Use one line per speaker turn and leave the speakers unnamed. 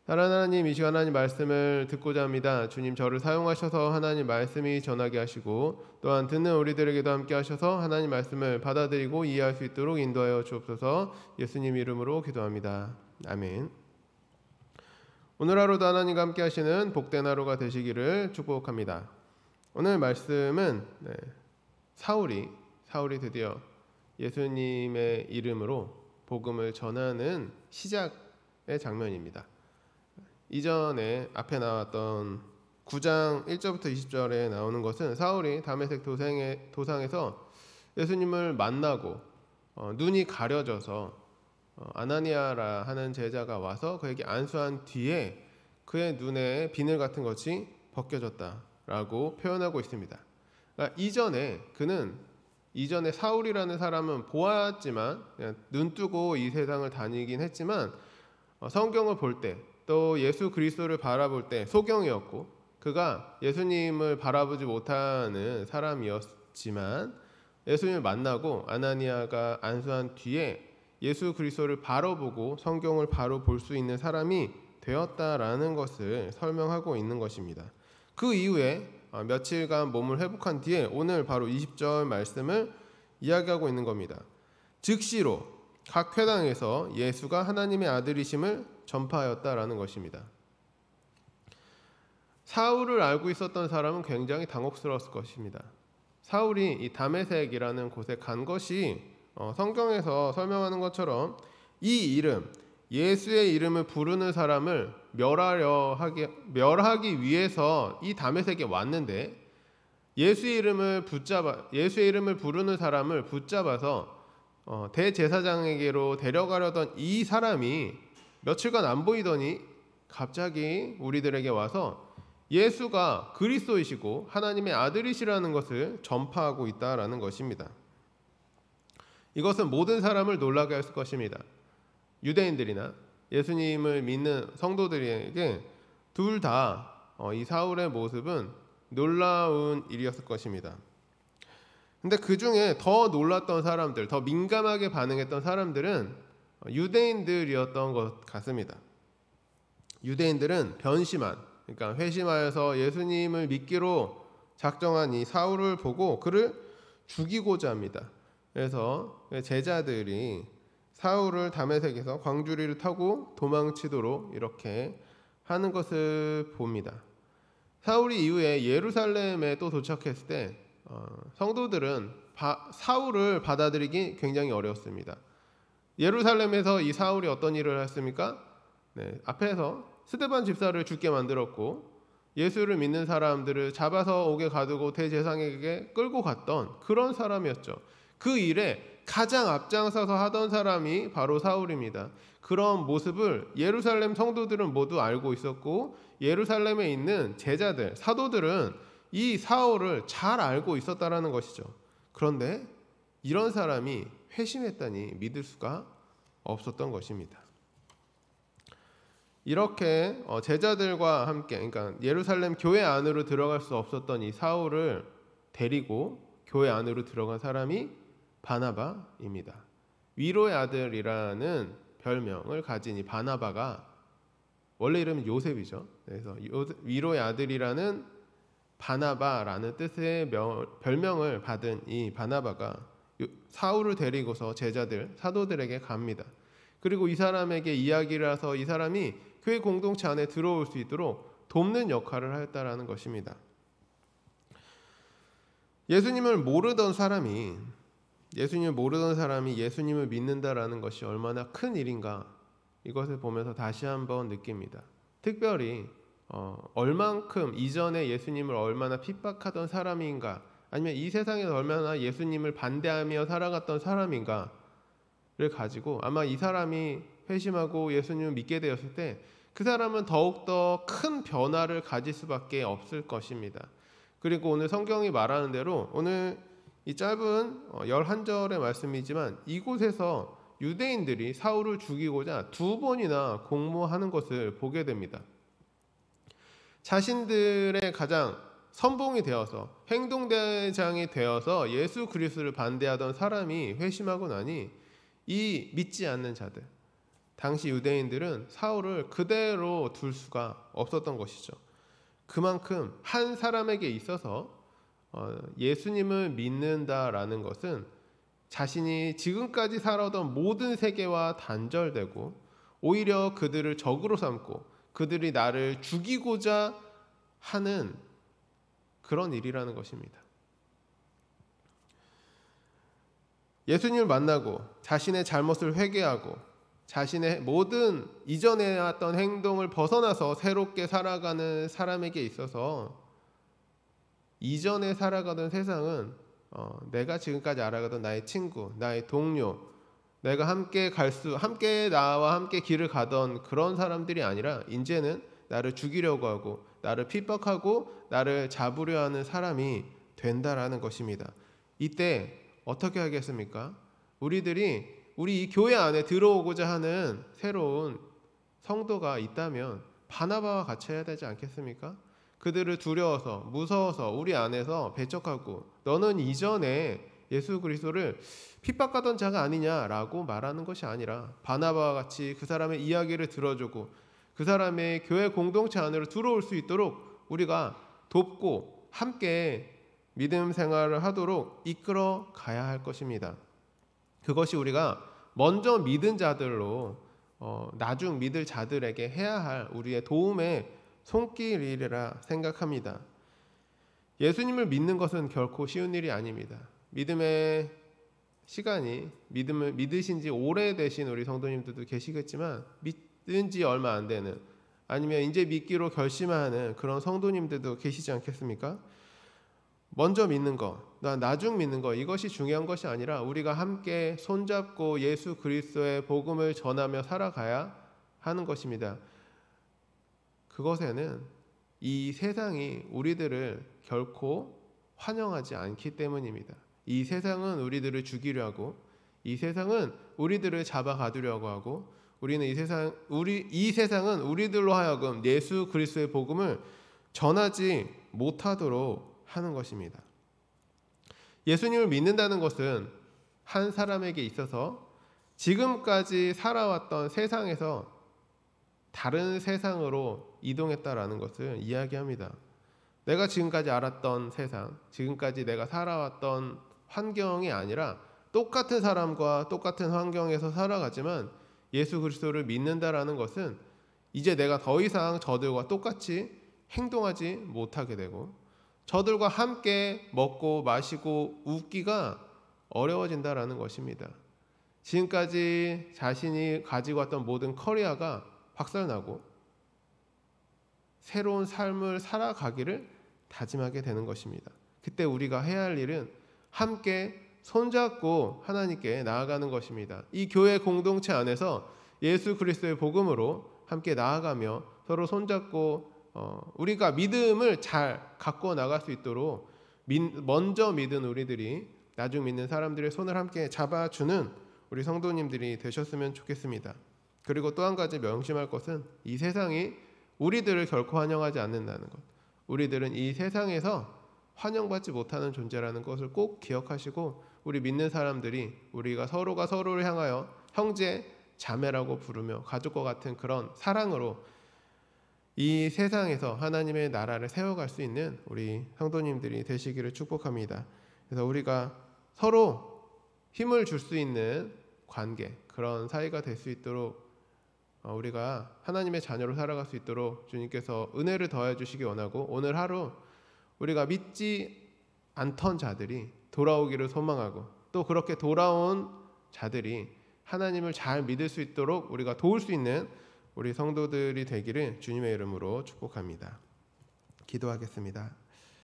사랑하는 하나님, 이 시간 하나님 말씀을 듣고자 합니다. 주님, 저를 사용하셔서 하나님 말씀이 전하게 하시고 또한 듣는 우리들에게도 함께 하셔서 하나님 말씀을 받아들이고 이해할 수 있도록 인도하여 주옵소서. 예수님 이름으로 기도합니다. 아멘. 오늘 하루도 하나님과 함께 하시는 복된 하루가 되시기를 축복합니다. 오늘 말씀은 사울이 드디어 예수님의 이름으로 복음을 전하는 시작의 장면입니다. 이전에 앞에 나왔던 9장 1절부터 20절에 나오는 것은 사울이 다메섹 도상에서 예수님을 만나고 눈이 가려져서 아나니아라 하는 제자가 와서 그에게 안수한 뒤에 그의 눈에 비늘 같은 것이 벗겨졌다라고 표현하고 있습니다. 그러니까 이전에 사울이라는 사람은 보았지만 그냥 눈 뜨고 이 세상을 다니긴 했지만 성경을 볼 때 또 예수 그리스도를 바라볼 때 소경이었고 그가 예수님을 바라보지 못하는 사람이었지만 예수님을 만나고 아나니아가 안수한 뒤에 예수 그리스도를 바로 보고 성경을 바로 볼 수 있는 사람이 되었다라는 것을 설명하고 있는 것입니다. 그 이후에 며칠간 몸을 회복한 뒤에 오늘 바로 20절 말씀을 이야기하고 있는 겁니다. 즉시로 각 회당에서 예수가 하나님의 아들이심을 전파하였다라는 것입니다. 사울을 알고 있었던 사람은 굉장히 당혹스러웠을 것입니다. 사울이 이 다메섹이라는 곳에 간 것이 성경에서 설명하는 것처럼 이 이름, 예수의 이름을 부르는 사람을 멸하기 위해서 이 다메섹에 왔는데 예수의 이름을 부르는 사람을 붙잡아서 대제사장에게로 데려가려던 이 사람이 며칠간 안 보이더니 갑자기 우리들에게 와서 예수가 그리스도이시고 하나님의 아들이시라는 것을 전파하고 있다라는 것입니다. 이것은 모든 사람을 놀라게 했을 것입니다. 유대인들이나 예수님을 믿는 성도들에게 둘 다 이 사울의 모습은 놀라운 일이었을 것입니다. 근데 그 중에 더 놀랐던 사람들, 더 민감하게 반응했던 사람들은 유대인들이었던 것 같습니다. 유대인들은 그러니까 회심하여서 예수님을 믿기로 작정한 이 사울을 보고 그를 죽이고자 합니다. 그래서 제자들이 사울을 다메섹에서 광주리를 타고 도망치도록 이렇게 하는 것을 봅니다. 사울이 이후에 예루살렘에 또 도착했을 때 성도들은 사울을 받아들이기 굉장히 어려웠습니다. 예루살렘에서 이 사울이 어떤 일을 했습니까? 앞에서 스데반 집사를 죽게 만들었고 예수를 믿는 사람들을 잡아서 옥에 가두고 대제사장에게 끌고 갔던 그런 사람이었죠. 그 일에 가장 앞장서서 하던 사람이 바로 사울입니다. 그런 모습을 예루살렘 성도들은 모두 알고 있었고 예루살렘에 있는 제자들, 사도들은 이 사울을 잘 알고 있었다라는 것이죠. 그런데 이런 사람이 회심했다니 믿을 수가 없었던 것입니다. 이렇게 제자들과 함께, 그러니까 예루살렘 교회 안으로 들어갈 수 없었던 이 사울을 데리고 교회 안으로 들어간 사람이 바나바입니다. 위로의 아들이라는 별명을 가진 이 바나바가 원래 이름은 요셉이죠. 그래서 위로의 아들이라는 바나바라는 뜻의 별명을 받은 이 바나바가 사울을 데리고서 제자들, 사도들에게 갑니다. 그리고 이 사람에게 이야기를 해서 이 사람이 교회 공동체 안에 들어올 수 있도록 돕는 역할을 하였다라는 것입니다. 예수님을 모르던 사람이 예수님을 믿는다라는 것이 얼마나 큰 일인가 이것을 보면서 다시 한번 느낍니다. 특별히 얼만큼 이전에 예수님을 얼마나 핍박하던 사람인가 아니면 이 세상에서 얼마나 예수님을 반대하며 살아갔던 사람인가를 가지고 아마 이 사람이 회심하고 예수님을 믿게 되었을 때 그 사람은 더욱더 큰 변화를 가질 수밖에 없을 것입니다. 그리고 오늘 성경이 말하는 대로 오늘 이 짧은 11절의 말씀이지만 이곳에서 유대인들이 사울을 죽이고자 2번이나 공모하는 것을 보게 됩니다. 자신들의 가장 선봉이 되어서 행동대장이 되어서 예수 그리스도를 반대하던 사람이 회심하고 나니 이 믿지 않는 자들, 당시 유대인들은 사울을 그대로 둘 수가 없었던 것이죠. 그만큼 한 사람에게 있어서 예수님을 믿는다라는 것은 자신이 지금까지 살아오던 모든 세계와 단절되고 오히려 그들을 적으로 삼고 그들이 나를 죽이고자 하는 그런 일이라는 것입니다. 예수님을 만나고 자신의 잘못을 회개하고 자신의 모든 이전에 해왔던 행동을 벗어나서 새롭게 살아가는 사람에게 있어서 이전에 살아가던 세상은 내가 지금까지 알아가던 나의 친구, 나의 동료, 내가 함께 나와 함께 길을 가던 그런 사람들이 아니라 이제는 나를 죽이려고 하고 나를 핍박하고 나를 잡으려 하는 사람이 된다라는 것입니다. 이때 어떻게 하겠습니까? 우리 이 교회 안에 들어오고자 하는 새로운 성도가 있다면 바나바와 같이 해야 되지 않겠습니까? 그들을 두려워서 무서워서 우리 안에서 배척하고 너는 이전에 예수 그리스도를 핍박하던 자가 아니냐라고 말하는 것이 아니라 바나바와 같이 그 사람의 이야기를 들어주고 그 사람의 교회 공동체 안으로 들어올 수 있도록 우리가 돕고 함께 믿음 생활을 하도록 이끌어 가야 할 것입니다. 그것이 우리가 먼저 믿은 자들로 나중 믿을 자들에게 해야 할 우리의 도움의 손길이라 생각합니다. 예수님을 믿는 것은 결코 쉬운 일이 아닙니다. 믿음의 시간이 믿음을 믿으신 지 오래되신 우리 성도님들도 계시겠지만 믿은 지 얼마 안 되는 아니면 이제 믿기로 결심하는 그런 성도님들도 계시지 않겠습니까? 먼저 믿는 것, 나중 믿는 것 이것이 중요한 것이 아니라 우리가 함께 손잡고 예수 그리스도의 복음을 전하며 살아가야 하는 것입니다. 그것에는 이 세상이 우리들을 결코 환영하지 않기 때문입니다. 이 세상은 우리들을 죽이려 하고 이 세상은 우리들을 잡아가두려고 하고 이 세상은 우리들로 하여금 예수 그리스도의 복음을 전하지 못하도록 하는 것입니다. 예수님을 믿는다는 것은 한 사람에게 있어서 지금까지 살아왔던 세상에서 다른 세상으로 이동했다라는 것을 이야기합니다. 내가 지금까지 알았던 세상, 지금까지 내가 살아왔던 환경이 아니라 똑같은 사람과 똑같은 환경에서 살아가지만 예수 그리스도를 믿는다라는 것은 이제 내가 더 이상 저들과 똑같이 행동하지 못하게 되고 저들과 함께 먹고 마시고 웃기가 어려워진다라는 것입니다. 지금까지 자신이 가지고 왔던 모든 커리어가 박살나고 새로운 삶을 살아가기를 다짐하게 되는 것입니다. 그때 우리가 해야 할 일은 함께 손잡고 하나님께 나아가는 것입니다. 이 교회 공동체 안에서 예수 그리스도의 복음으로 함께 나아가며 서로 손잡고 우리가 믿음을 잘 갖고 나갈 수 있도록 먼저 믿은 우리들이 나중 믿는 사람들의 손을 함께 잡아주는 우리 성도님들이 되셨으면 좋겠습니다. 그리고 또 한 가지 명심할 것은 이 세상이 우리들을 결코 환영하지 않는다는 것. 우리들은 이 세상에서 환영받지 못하는 존재라는 것을 꼭 기억하시고 우리 믿는 사람들이 우리가 서로가 서로를 향하여 형제, 자매라고 부르며 가족과 같은 그런 사랑으로 이 세상에서 하나님의 나라를 세워갈 수 있는 우리 성도님들이 되시기를 축복합니다. 그래서 우리가 서로 힘을 줄 수 있는 관계, 그런 사이가 될 수 있도록 우리가 하나님의 자녀로 살아갈 수 있도록 주님께서 은혜를 더해 주시기 원하고 오늘 하루 우리가 믿지 않던 자들이 돌아오기를 소망하고 또 그렇게 돌아온 자들이 하나님을 잘 믿을 수 있도록 우리가 도울 수 있는 우리 성도들이 되기를 주님의 이름으로 축복합니다. 기도하겠습니다.